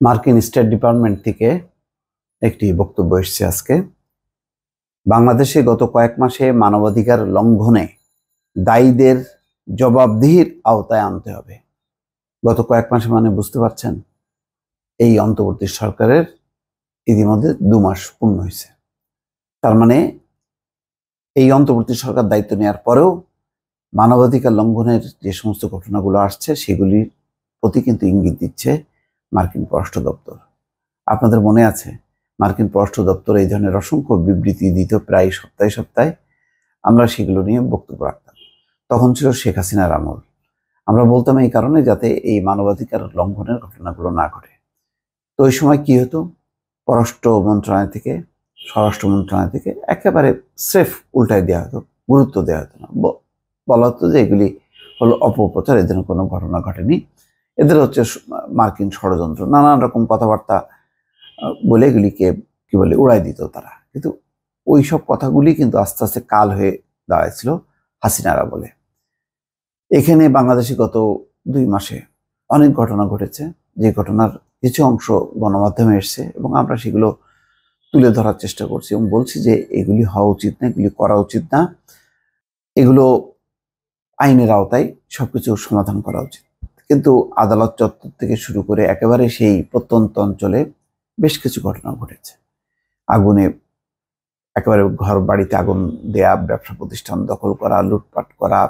মার্কিন state department থেকে একটি বক্তব্য এসেছে আজকে। বাংলাদেশে গত কয়েক মাসে মানবাধিকার লঙ্ঘনে দায়ীদের জবাবদিহির আওতায় আনতে হবে। গত কয়েক মাসে মানে বুঝতে পারছেন, এই অন্তর্বর্তী সরকারের ইতিমধ্যে 2 মাস পূর্ণ হয়েছে। তার মানে এই অন্তর্বর্তী সরকার দায়িত্ব নেওয়ার পরেও মানবাধিকার লঙ্ঘনের যে সমস্ত ঘটনাগুলো আসছে সেগুলির প্রতি কিন্তু ইঙ্গিত দিচ্ছে মার্কিন পররাষ্ট্র দপ্তর। আপনাদের মনে আছে, মার্কিন পররাষ্ট্র দপ্তর এই ধরনের অসংখ্য বিবৃতি দিত প্রায় সপ্তাহে সপ্তাহে। আমরা সেগুলো নিয়ে বক্তব্য রাখতাম। তখন ছিল শেখ হাসিনার আমল। আমরা বলতাম এই কারণে যাতে এই মানবাধিকার লঙ্ঘনের ঘটনাগুলো না ঘটে। তো ওই সময় কি হতো, পররাষ্ট্র মন্ত্রণালয় থেকে, স্বরাষ্ট্র মন্ত্রণালয় থেকে একেবারে স্রেফ উল্টায় দেওয়া হতো, গুরুত্ব দেওয়া হতো না। বলা হতো যে এগুলি হলো অপপ্রচার, এদের কোনো ঘটনা ঘটেনি, এদের হচ্ছে মার্কিন ষড়যন্ত্র, নানান রকম কথাবার্তা বলে এগুলিকে কি বলে উড়াই দিত তারা। কিন্তু ওই সব কথাগুলি কিন্তু আস্তে আস্তে কাল হয়ে দাঁড়াইছিল হাসিনারা বলে। এখানে বাংলাদেশে গত 2 মাসে অনেক ঘটনা ঘটেছে, যে ঘটনার কিছু অংশ গণমাধ্যমে এসছে এবং আমরা সেগুলো তুলে ধরার চেষ্টা করছি এবং বলছি যে এগুলি হওয়া উচিত না, এগুলি করা উচিত না, এগুলো আইনের আওতায় সবকিছু সমাধান করা উচিত। কিন্তু আদালত চত্বর থেকে শুরু করে একেবারে সেই প্রত্যন্ত অঞ্চলে বেশ কিছু ঘটনা ঘটেছে। আগুনে একেবারে ঘর বাড়িতে আগুন দেয়া, ব্যবসা প্রতিষ্ঠান দখল করা, লুটপাট করা,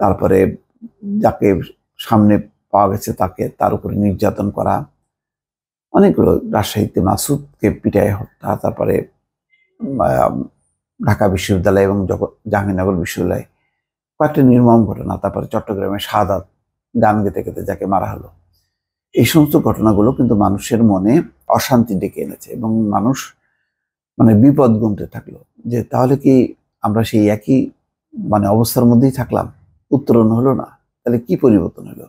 তারপরে যাকে সামনে পাওয়া গেছে তার উপরে নির্যাতন করা, অনেকগুলো। রাজশাহীতে মাসুদকে পিটায় হত্যা, তারপরে ঢাকা বিশ্ববিদ্যালয় এবং জাহাঙ্গীরনগর বিশ্ববিদ্যালয় কয়েকটা নির্মম ঘটনা, তারপরে চট্টগ্রামে শাহাদাত গান গেতে গেতে যাকে মারা হলো। এই সমস্ত ঘটনাগুলো কিন্তু মানুষের মনে অশান্তি ডেকে এনেছে এবং মানুষ বিপদ গুনতে থাকলো যে তাহলে কি আমরা সেই একই অবস্থার মধ্যেই থাকলাম, উত্তরণ হলো না, তাহলে কি পরিবর্তন হলো?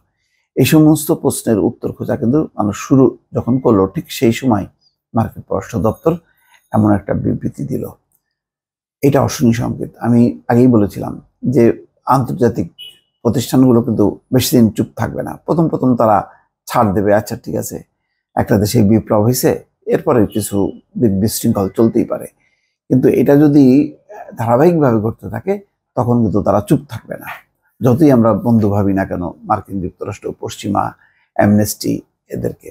এই সমস্ত প্রশ্নের উত্তর খোঁজা কিন্তু মানুষ শুরু যখন করলো, ঠিক সেই সময় মার্কিন পররাষ্ট্র দপ্তর এমন একটা বিবৃতি দিল। এটা অশনি সংকেত। আমি আগেই বলেছিলাম যে আন্তর্জাতিক প্রতিষ্ঠানগুলো কিন্তু বেশি দিন চুপ থাকবে না। প্রথম তারা ছাড় দেবে, আচ্ছা ঠিক আছে, একটা দেশে বিপ্লব হয়েছে, এরপরে কিছু বিশৃঙ্খল চলতেই পারে। কিন্তু এটা যদি ধারাবাহিকভাবে ঘটতে থাকে তখন কিন্তু তারা চুপ থাকবে না। যতই আমরা বন্ধু ভাবি না কেন মার্কিন যুক্তরাষ্ট্র, পশ্চিমা, অ্যামনেস্টি, এদেরকে,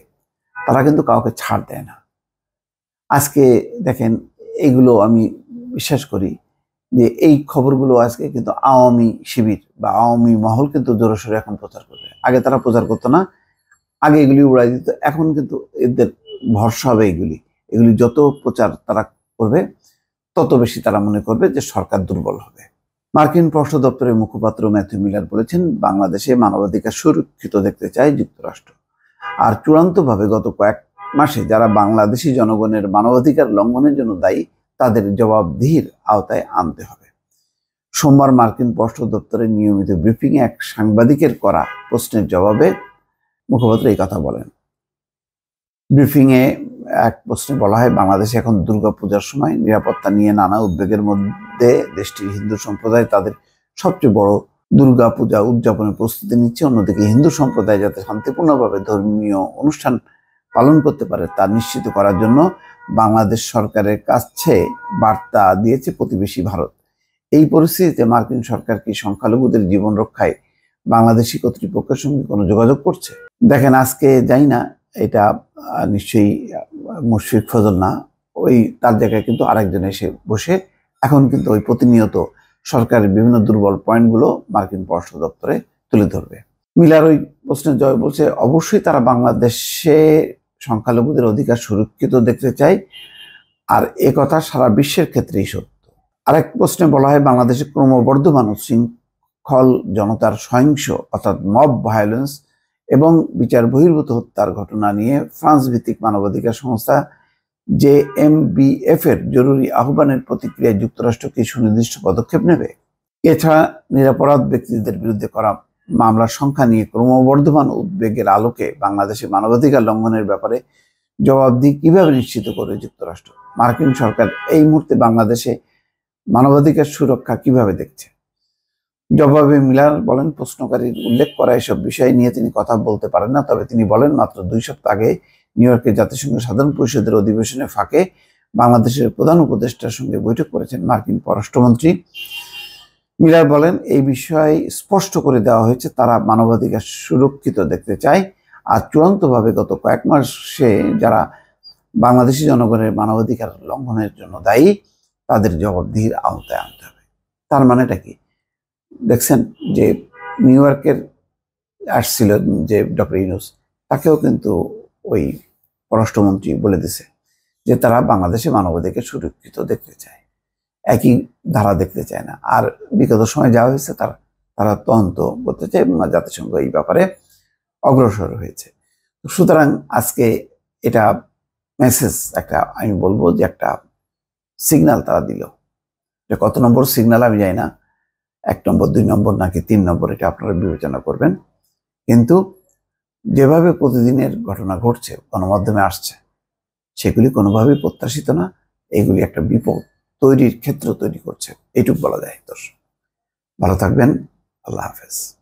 তারা কিন্তু কাউকে ছাড় দেয় না। আজকে দেখেন, এগুলো আমি বিশ্বাস করি যে এই খবরগুলো আজকে কিন্তু আওয়ামী শিবির বা আওয়ামী মহল কিন্তু জোরসোরে এখন প্রচার করবে। আগে তারা প্রচার করতো না, আগে এগুলি উড়াই দিত। এখন কিন্তু এদের ভরসা হবে এগুলি যত প্রচার তারা করবে তত বেশি তারা মনে করবে যে সরকার দুর্বল হবে। মার্কিন পররাষ্ট্র দপ্তরের মুখপাত্র ম্যাথিউ মিলার বলেছেন, বাংলাদেশে মানবাধিকার সুরক্ষিত দেখতে চায় যুক্তরাষ্ট্র। আর চূড়ান্তভাবে গত কয়েক মাসে যারা বাংলাদেশি জনগণের মানবাধিকার লঙ্ঘনের জন্য দায়ী তাদের জবাবদিহির আওতায় আনতে হবে। সোমবার মার্কিন পররাষ্ট্র দপ্তরের নিয়মিত ব্রিফিংয়ে এক সাংবাদিকের করা প্রশ্নের জবাবে মুখপাত্র এই কথা বলেন। ব্রিফিংয়ে এক প্রশ্নে বলা হয়, বাংলাদেশে এখন দুর্গাপূজার সময় নিরাপত্তা নিয়ে নানা উদ্বেগের মধ্যে দেশটির হিন্দু সম্প্রদায় তাদের সবচেয়ে বড় দুর্গাপূজা উদযাপনের প্রস্তুতি নিচ্ছে। অন্যদিকে হিন্দু সম্প্রদায় যাতে শান্তিপূর্ণভাবে ধর্মীয় অনুষ্ঠান পালন করতে পারে তা নিশ্চিত করার জন্য বাংলাদেশ সরকারের কাছে বার্তা দিয়েছে প্রতিবেশী ভারত। এই পরিস্থিতিতে মার্কিন সরকার কি সংখ্যালঘুদের জীবন রক্ষায় বাংলাদেশি কর্তৃপক্ষের সঙ্গে কোনো যোগাযোগ করছে? দেখেন, আজকে যাই না, এটা নিশ্চয়ই মুশফিক ফজল না, ওই তার জায়গায় কিন্তু আরেকজন এসে বসে এখন কিন্তু ওই প্রতিনিয়ত সরকারের বিভিন্ন দুর্বল পয়েন্টগুলো মার্কিন পররাষ্ট্র দপ্তরে তুলে ধরবে। মিলার ওই প্রশ্নের জবাবে বলছে, অবশ্যই তারা বাংলাদেশে সংখ্যালঘুদের অধিকার সুরক্ষিত দেখতে চায়, আর একথা সারা বিশ্বের ক্ষেত্রেই সত্য। আরেক প্রশ্নে বলা হয়, বাংলাদেশে ক্রমবর্ধমান উচ্ছৃঙ্খল জনতার সহিংস অর্থাৎ মব ভায়োলেন্স এবং বিচার বহির্ভূত হত্যার ঘটনা নিয়ে ফ্রান্স ভিত্তিক মানবাধিকার সংস্থা JMBF এর জরুরি আহ্বানের প্রতিক্রিয়ায় যুক্তরাষ্ট্র কি সুনির্দিষ্ট পদক্ষেপ নেবে? এছাড়া নিরপরাধ ব্যক্তিদের বিরুদ্ধে করা মামলার সংখ্যা নিয়ে ক্রমবর্ধমান উদ্বেগের আলোকে বাংলাদেশে মানবাধিকার লঙ্ঘনের ব্যাপারে জবাবদিহি কিভাবে নিশ্চিত করবে যুক্তরাষ্ট্র? মার্কিন সরকার এই মুহূর্তে বাংলাদেশে মানবাধিকার সুরক্ষা কিভাবে দেখছে? জবাবে মিলার বলেন, প্রশ্নকারীর উল্লেখ করা এসব বিষয় নিয়ে তিনি কথা বলতে পারেন না, তবে তিনি বলেন মাত্র 2 সপ্তাহ আগে নিউ ইয়র্কের জাতিসংঘ সাধারণ পরিষদের অধিবেশনের ফাঁকে বাংলাদেশের প্রধান উপদেষ্টার সঙ্গে বৈঠক করেছেন মার্কিন পররাষ্ট্রমন্ত্রী। মিলার বলেন, এই বিষয়ে স্পষ্ট করে দেওয়া হয়েছে তারা মানবাধিকার সুরক্ষিত দেখতে চায়, আর চূড়ান্তভাবে গত কয়েক মাসে যারা বাংলাদেশি জনগণের মানবাধিকার লঙ্ঘনের জন্য দায়ী তাদের জবাবদিহির আওতায় আনতে হবে। তার মানেটা কি দেখছেন, যে নিউ ইয়র্কের আসছিল যে ডক্টর ইউনূস, তাকেও কিন্তু ওই পররাষ্ট্রমন্ত্রী বলে দিছে যে তারা বাংলাদেশে মানবাধিকার সুরক্ষিত দেখতে চায়, একই ধারা দেখতে চায় না। আর বিগত সময় যাওয়া হয়েছে তারা তদন্ত করতে চায় এবং জাতিসংঘ এই ব্যাপারে অগ্রসর হয়েছে। সুতরাং আজকে এটা মেসেজ, একটা আমি বলবো যে একটা সিগন্যাল তারা দিল। এটা কত নম্বর সিগন্যাল আমি জানি না, 1 নম্বর 2 নম্বর নাকি 3 নম্বর, এটা আপনারা বিবেচনা করবেন। কিন্তু যেভাবে প্রতিদিনের ঘটনা ঘটছে, গণমাধ্যমে আসছে, সেগুলি কোনোভাবেই প্রত্যাশিত না। এগুলি একটা বিপদ তৈরির ক্ষেত্র তৈরি করছে, এইটুকু বলা যায়। দর্শক ভালো থাকবেন, আল্লাহ হাফেজ।